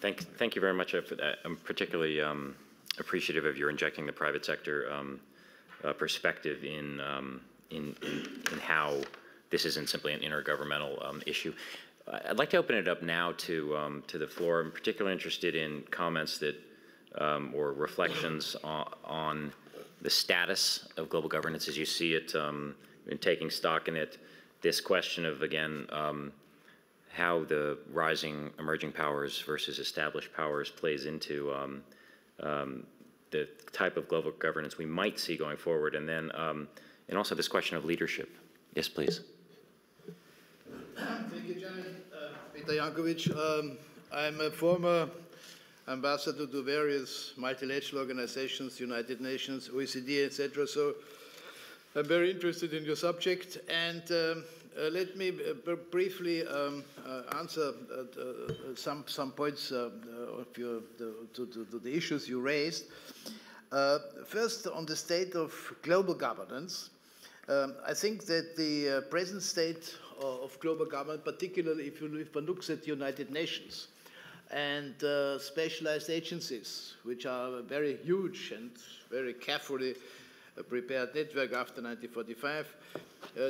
Thank you very much for that. I'm particularly appreciative of your injecting the private sector perspective in how this isn't simply an intergovernmental issue. I'd like to open it up now to the floor. I'm particularly interested in comments that or reflections on the status of global governance as you see it, in taking stock in it. This question of, again, how the rising emerging powers versus established powers plays into the type of global governance we might see going forward, and then and also this question of leadership. Yes, please. Thank you, Chairman. Peter Jankovic. I'm a former ambassador to various multilateral organizations, United Nations, OECD, etc. So I'm very interested in your subject, and let me briefly answer some points of to the issues you raised. First, on the state of global governance, I think that the present state of global government, particularly if one looks at the United Nations and specialized agencies, which are very huge and very carefully prepared network after 1945,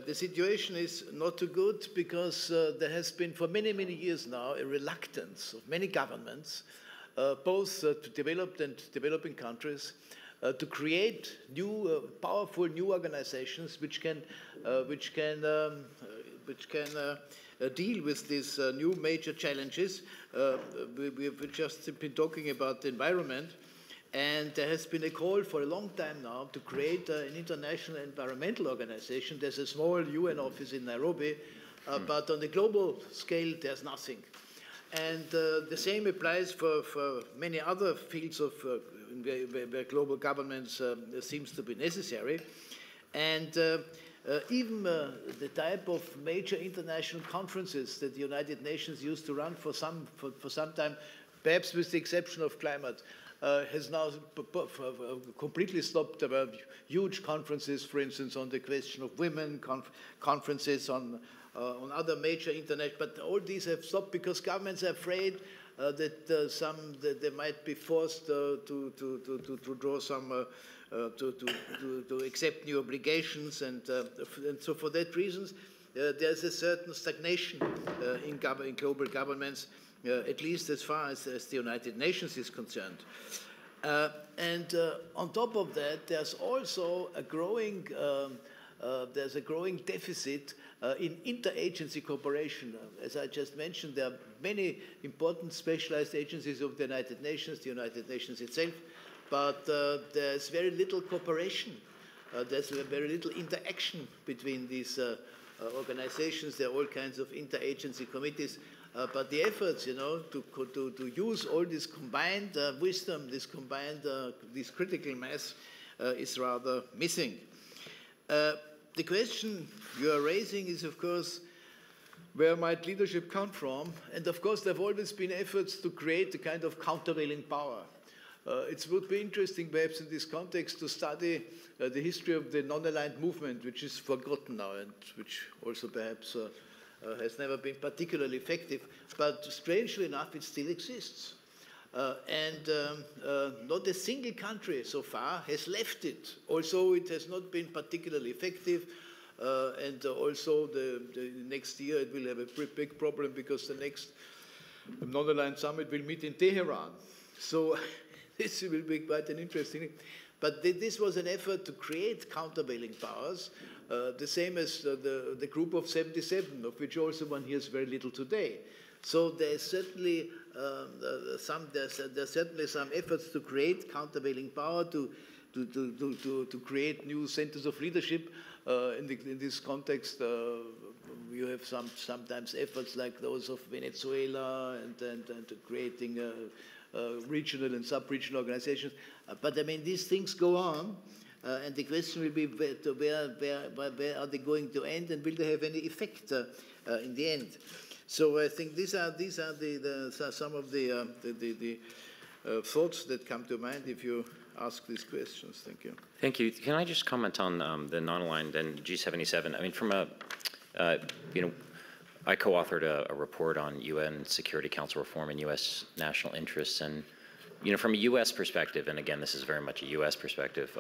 the situation is not too good because there has been for many, many years now a reluctance of many governments, both to developed and developing countries, to create new, powerful new organizations which can deal with these new major challenges. We've just been talking about the environment, and there has been a call for a long time now to create an international environmental organization. There's a small UN office in Nairobi, but on the global scale, there's nothing. And the same applies for many other fields of where global governance seems to be necessary. And even the type of major international conferences that the United Nations used to run for some time, perhaps with the exception of climate, has now completely stopped. There were huge conferences, for instance, on the question of women, conferences on other major international, but all these have stopped because governments are afraid that they might be forced to draw some to accept new obligations, and so for that reasons there's a certain stagnation in global governments, at least as far as the United Nations is concerned. And on top of that, there's also a growing deficit in interagency cooperation. As I just mentioned, there are many important specialized agencies of the United Nations itself, but there's very little cooperation. There's very little interaction between these organizations. There are all kinds of interagency committees, but the efforts, to use all this combined wisdom, this critical mass, is rather missing. The question you are raising is, of course, where might leadership come from? And of course, there have always been efforts to create a kind of countervailing power. It would be interesting, perhaps, in this context, to study the history of the non-aligned movement, which is forgotten now and which also perhaps has never been particularly effective. But strangely enough, it still exists. And not a single country so far has left it. Also, it has not been particularly effective. And also, the next year it will have a big problem because the next non-aligned summit will meet in Tehran. So this will be quite an interesting thing. But this was an effort to create countervailing powers, the same as the Group of 77, of which also one hears very little today. So there's certainly some efforts to create countervailing power, to create new centers of leadership. In this context, you have sometimes efforts like those of Venezuela and creating regional and sub-regional organizations. But I mean, these things go on, and the question will be where are they going to end, and will they have any effect in the end? So I think these are some of the thoughts that come to mind if you ask these questions. Thank you. Thank you. Can I just comment on the non-aligned and G77? I mean, from a I co-authored a report on UN Security Council reform and U.S. national interests, and from a U.S. perspective, and again, this is very much a U.S. perspective,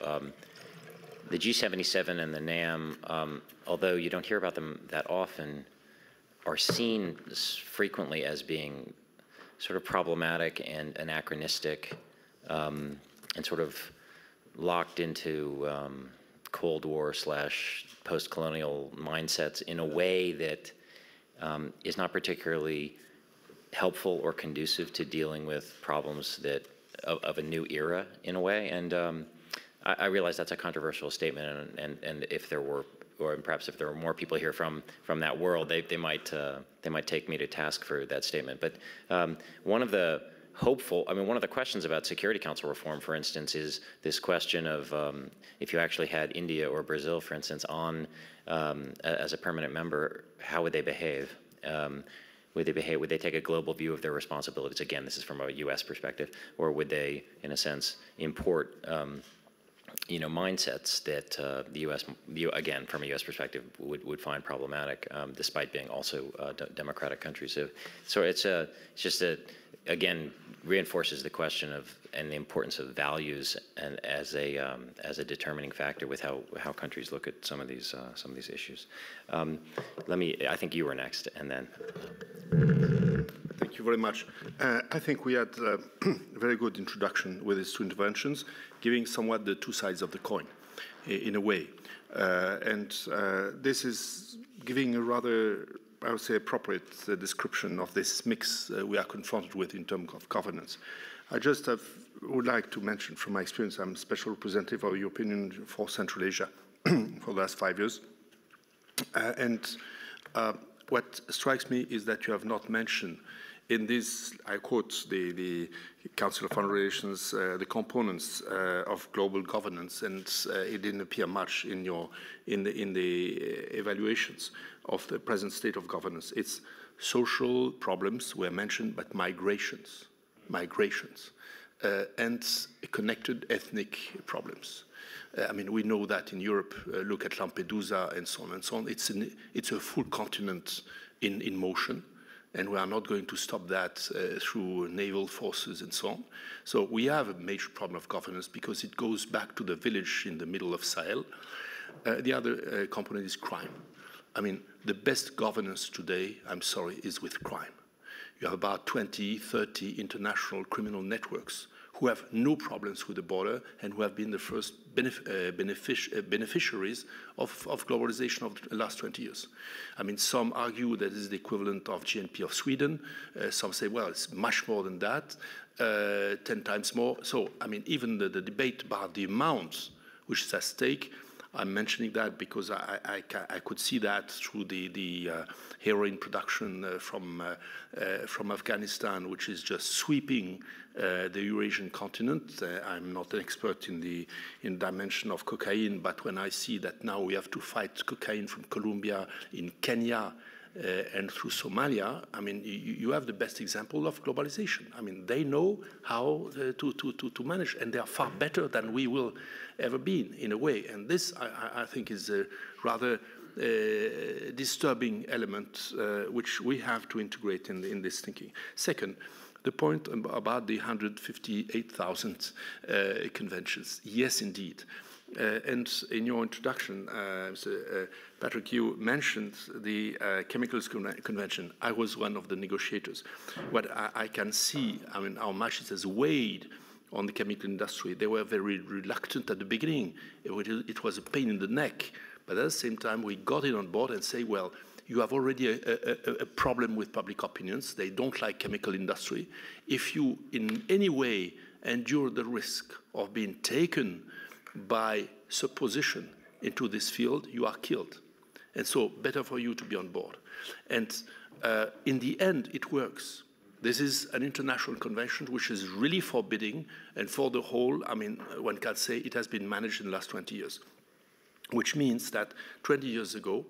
the G77 and the NAM, although you don't hear about them that often, are seen frequently as being sort of problematic and anachronistic, and sort of locked into Cold War / post-colonial mindsets in a way that is not particularly helpful or conducive to dealing with problems that of a new era in a way. And I realize that's a controversial statement, and if there were, or perhaps if there were more people here from that world, they might take me to task for that statement. But one of the questions about Security Council reform, for instance, is this question of if you actually had India or Brazil, for instance, on as a permanent member, how would they behave? Would they take a global view of their responsibilities? Again, this is from a U.S. perspective, or would they, in a sense, import mindsets that the U.S., again, from a U.S. perspective, would find problematic, despite being also democratic countries. So it's just again, reinforces the question of and the importance of values and as a determining factor with how countries look at some of these issues. I think you were next, and then. Thank you very much. I think we had a very good introduction with these two interventions, giving somewhat the two sides of the coin, in a way. This is giving a rather, I would say, appropriate description of this mix we are confronted with in terms of governance. I just would like to mention from my experience, I'm special representative of the European Union for Central Asia for the last 5 years. What strikes me is that you have not mentioned in this, I quote, the Council of Foreign Relations, the components of global governance, and it didn't appear much in the evaluations of the present state of governance. It's social problems were mentioned, but migrations, and connected ethnic problems. I mean, we know that in Europe, look at Lampedusa and so on and so on. It's a full continent in motion, and we are not going to stop that through naval forces and so on. So we have a major problem of governance because it goes back to the village in the middle of Sahel. The other component is crime. I mean, the best governance today, I'm sorry, is with crime. You have about 20, 30 international criminal networks who have no problems with the border and who have been the first beneficiaries of globalization of the last 20 years. I mean, some argue that is the equivalent of GNP of Sweden. Some say, well, it's much more than that, 10 times more. So, I mean, even the debate about the amount which is at stake, I'm mentioning that because I could see that through the heroin production from Afghanistan, which is just sweeping the Eurasian continent. I'm not an expert in the dimension of cocaine, but when I see that now we have to fight cocaine from Colombia, in Kenya, and through Somalia, I mean, you have the best example of globalization. I mean, they know how to manage, and they are far better than we will ever be in a way. And this, I think, is a rather disturbing element which we have to integrate in this thinking. Second, the point about the 158,000 conventions. Yes, indeed. And in your introduction, Patrick, you mentioned the Chemicals Convention. I was one of the negotiators. What I can see, I mean, how much it has weighed on the chemical industry. They were very reluctant at the beginning. It was a pain in the neck. But at the same time, we got it on board and say, well, you have already a problem with public opinions. They don't like chemical industry. If you in any way endure the risk of being taken by supposition into this field, you are killed. And so better for you to be on board. And in the end, it works. This is an international convention which is really forbidding, and for the whole, I mean, one can say it has been managed in the last 20 years, which means that 20 years ago,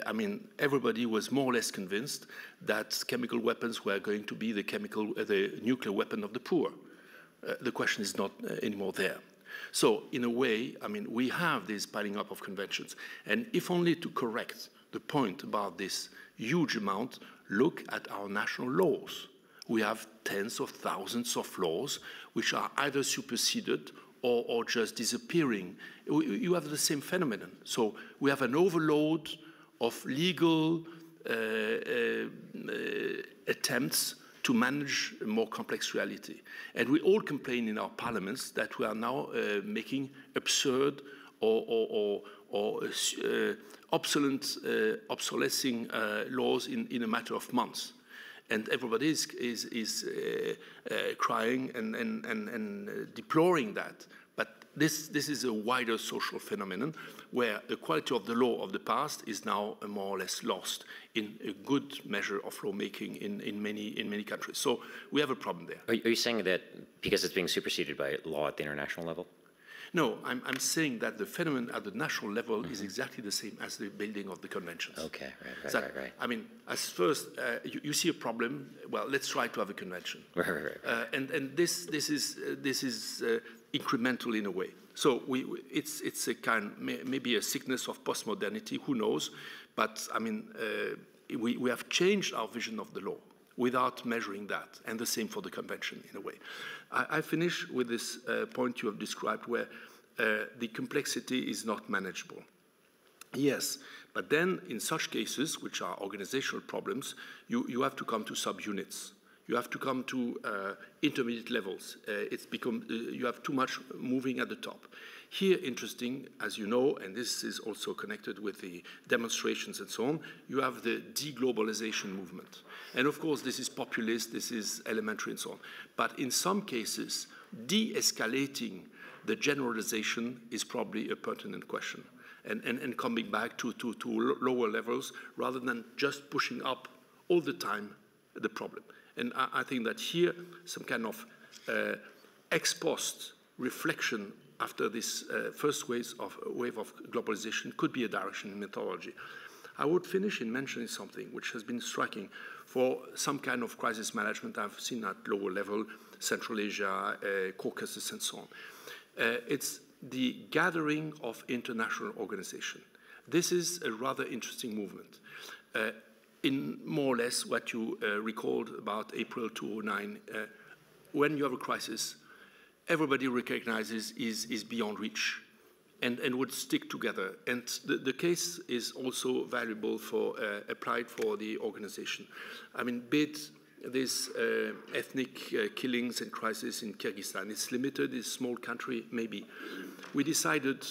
I mean, everybody was more or less convinced that chemical weapons were going to be the nuclear weapon of the poor. The question is not anymore there. So in a way, I mean, we have this piling up of conventions. And if only to correct the point about this huge amount, look at our national laws. We have tens of thousands of laws which are either superseded or just disappearing. You have the same phenomenon. So we have an overload of legal attempts to manage a more complex reality. And we all complain in our parliaments that we are now making absurd or obsolescing laws in a matter of months. And everybody is crying and deploring that. But this is a wider social phenomenon where the quality of the law of the past is now more or less lost in a good measure of lawmaking in many countries. So we have a problem there. Are you saying that because it's being superseded by law at the international level? No, I'm saying that the phenomenon at the national level is exactly the same as the building of the conventions. Okay, right. I mean, as first, you see a problem, well, let's try to have a convention. Right. And this is incremental in a way. So it's a kind, maybe a sickness of postmodernity, who knows? But I mean, we have changed our vision of the law without measuring that, and the same for the convention in a way. I finish with this point you have described where the complexity is not manageable. Yes, but then in such cases, which are organizational problems, you have to come to subunits. You have to come to intermediate levels. It's become, you have too much moving at the top. Here, interesting, as you know, and this is also connected with the demonstrations and so on, you have the deglobalization movement. And of course, this is populist, this is elementary and so on. But in some cases, de-escalating the generalization is probably a pertinent question. And coming back to lower levels rather than just pushing up all the time the problem. And I think that here, some kind of ex post reflection after this first wave of globalization could be a direction in methodology. I would finish in mentioning something which has been striking for some kind of crisis management I've seen at lower level, Central Asia, Caucasus, and so on. It's the gathering of international organization. This is a rather interesting movement. In more or less what you recalled about April 2009, when you have a crisis, everybody recognizes is beyond reach and would stick together. And the case is also valuable for applied for the organization. I mean, be it this ethnic killings and crisis in Kyrgyzstan, it's limited, it's a small country, maybe. We decided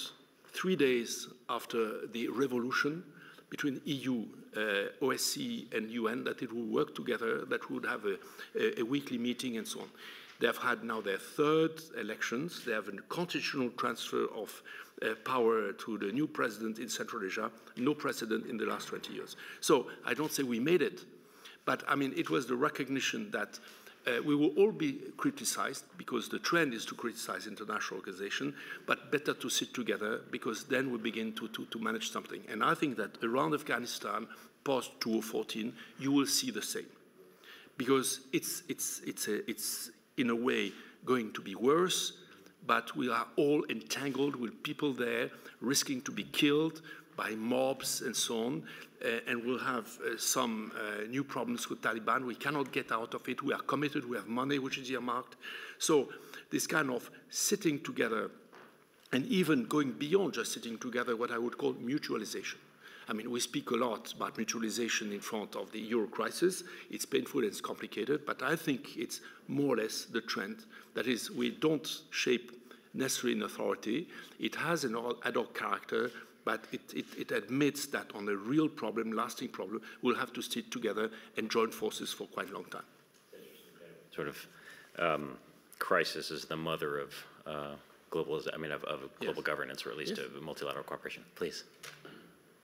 3 days after the revolution between EU, OSCE, and UN that it would work together, that we would have a weekly meeting and so on. They have had now their third elections. They have a constitutional transfer of power to the new president in Central Asia, no precedent in the last 20 years. So I don't say we made it, but I mean, it was the recognition that we will all be criticized because the trend is to criticize international organization, but better to sit together because then we begin to manage something. And I think that around Afghanistan, post-2014, you will see the same. Because it's in a way going to be worse, but we are all entangled with people there risking to be killed by mobs and so on, and we'll have some new problems with Taliban. We cannot get out of it. We are committed. We have money which is earmarked. So this kind of sitting together and even going beyond just sitting together, what I would call mutualization. I mean, we speak a lot about mutualization in front of the euro crisis. It's painful and it's complicated, but I think it's more or less the trend. That is, we don't shape necessarily an authority. It has an ad hoc character, but it admits that on a real problem, lasting problem, we'll have to sit together and join forces for quite a long time. Sort of crisis is the mother of global governance, or at least of multilateral cooperation. Please.